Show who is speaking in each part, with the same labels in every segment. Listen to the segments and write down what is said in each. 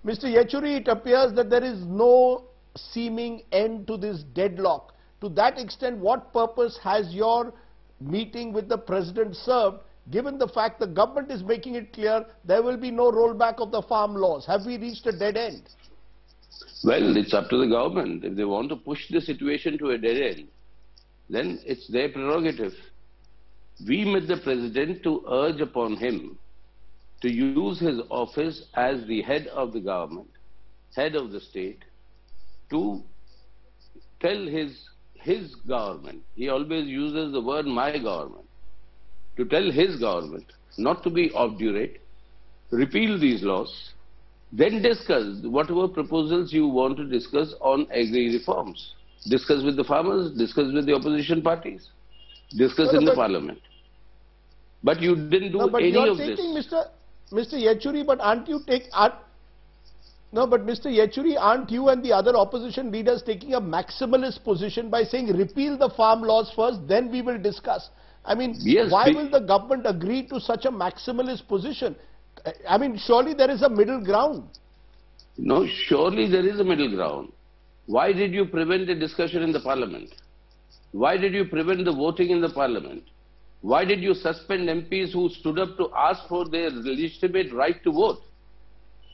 Speaker 1: Mr. Yechury, it appears that there is no seeming end to this deadlock. To that extent, what purpose has your meeting with the President served, given the fact the government is making it clear there will be no rollback of the farm laws? Have we reached a dead end?
Speaker 2: Well, it's up to the government. If they want to push the situation to a dead end, then it's their prerogative. We met the President to urge upon him to use his office as the head of the government, head of the state, to tell his government, he always uses the word my government, to tell his government not to be obdurate, repeal these laws, then discuss whatever proposals you want to discuss on agri reforms. Discuss with the farmers, discuss with the opposition parties, discuss in the parliament. But you didn't do any of this.
Speaker 1: Mr. Yechury, but aren't you Mr. Yechury, aren't you and the other opposition leaders taking a maximalist position by saying repeal the farm laws first, then we will discuss? I mean, yes, why will the government agree to such a maximalist position? I mean, surely there is a middle ground.
Speaker 2: No, surely there is a middle ground. Why did you prevent a discussion in the parliament? Why did you prevent the voting in the parliament? Why did you suspend MPs who stood up to ask for their legitimate right to vote?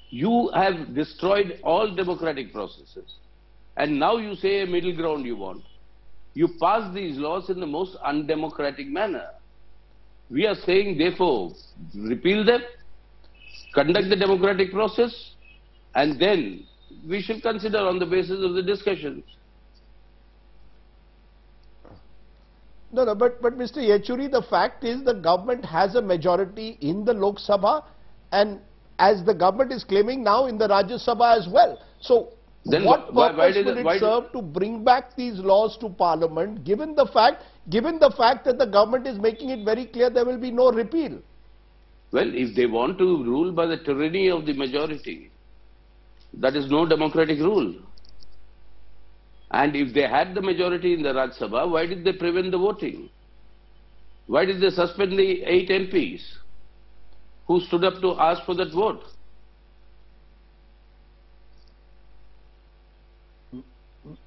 Speaker 2: You have destroyed all democratic processes. And now you say a middle ground you want. You pass these laws in the most undemocratic manner. We are saying, therefore, repeal them, conduct the democratic process, and then we shall consider on the basis of the discussions.
Speaker 1: No, but Mr. Yechury, the fact is the government has a majority in the Lok Sabha, and as the government is claiming now in the Rajya Sabha as well. So then what purpose will it serve to bring back these laws to Parliament, given the fact that the government is making it very clear there will be no repeal?
Speaker 2: Well, if they want to rule by the tyranny of the majority, that is no democratic rule. And if they had the majority in the Rajya Sabha, why did they prevent the voting? Why did they suspend the 8 MPs who stood up to ask for that vote?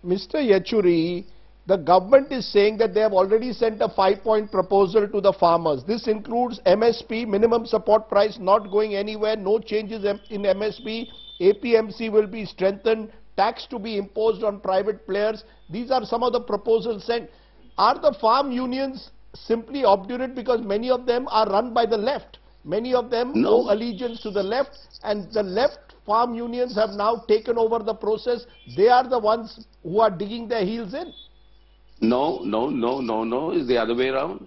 Speaker 1: Mr. Yechury, the government is saying that they have already sent a 5-point proposal to the farmers. This includes MSP, minimum support price, not going anywhere, no changes in MSP, APMC will be strengthened, tax to be imposed on private players. These are some of the proposals sent. Are the farm unions simply obdurate because many of them are run by the left? Many of them owe allegiance to the left, and the left farm unions have now taken over the process. They are the ones who are digging their heels in.
Speaker 2: No, it's the other way around.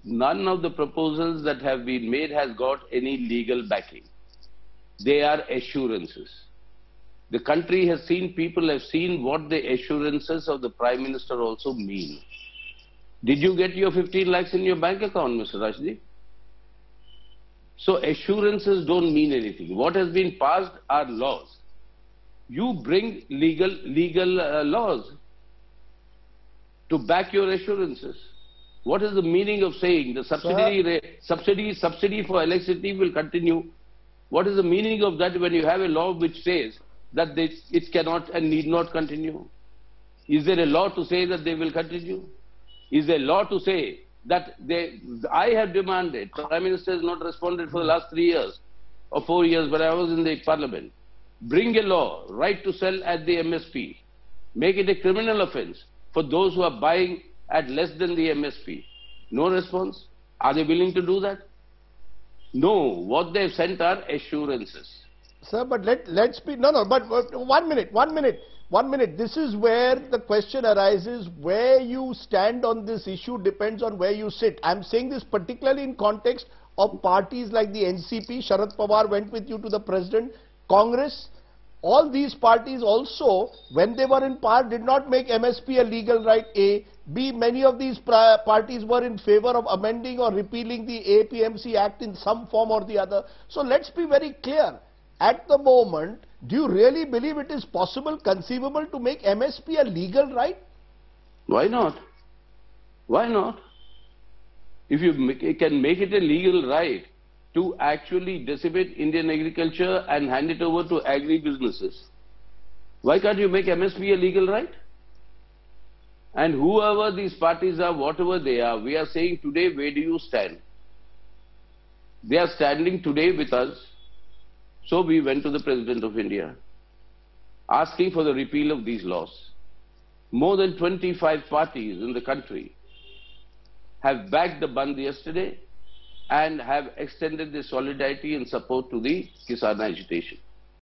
Speaker 2: None of the proposals that have been made has got any legal backing. They are assurances. The country has seen, people have seen what the assurances of the Prime Minister also mean. Did you get your 15 lakhs in your bank account, Mr. Rajdeep? So assurances don't mean anything. What has been passed are laws. You bring legal laws to back your assurances. What is the meaning of saying the subsidy for electricity will continue? What is the meaning of that when you have a law which says that it cannot and need not continue? Is there a law to say that they will continue? Is there a law to say that I have demanded, Prime Minister has not responded for the last 3 years or 4 years when I was in the Parliament, bring a law, right to sell at the MSP, make it a criminal offence for those who are buying at less than the MSP. No response. Are they willing to do that? No. What they've sent are assurances.
Speaker 1: Sir, but let's be, but 1 minute. This is where the question arises. Where you stand on this issue depends on where you sit. I'm saying this particularly in context of parties like the NCP. Sharad Pawar went with you to the President. Congress, all these parties also, when they were in power, did not make MSP a legal right, A. B, many of these parties were in favor of amending or repealing the APMC Act in some form or the other. So let's be very clear. At the moment, do you really believe it is possible, conceivable to make MSP a legal right?
Speaker 2: Why not? Why not? If you can make it a legal right to actually decimate Indian agriculture and hand it over to agri-businesses. Why can't you make MSP a legal right? And whoever these parties are, whatever they are, we are saying today, where do you stand? They are standing today with us. So we went to the President of India, asking for the repeal of these laws. More than 25 parties in the country have backed the Bandh yesterday and have extended their solidarity and support to the Kisan agitation.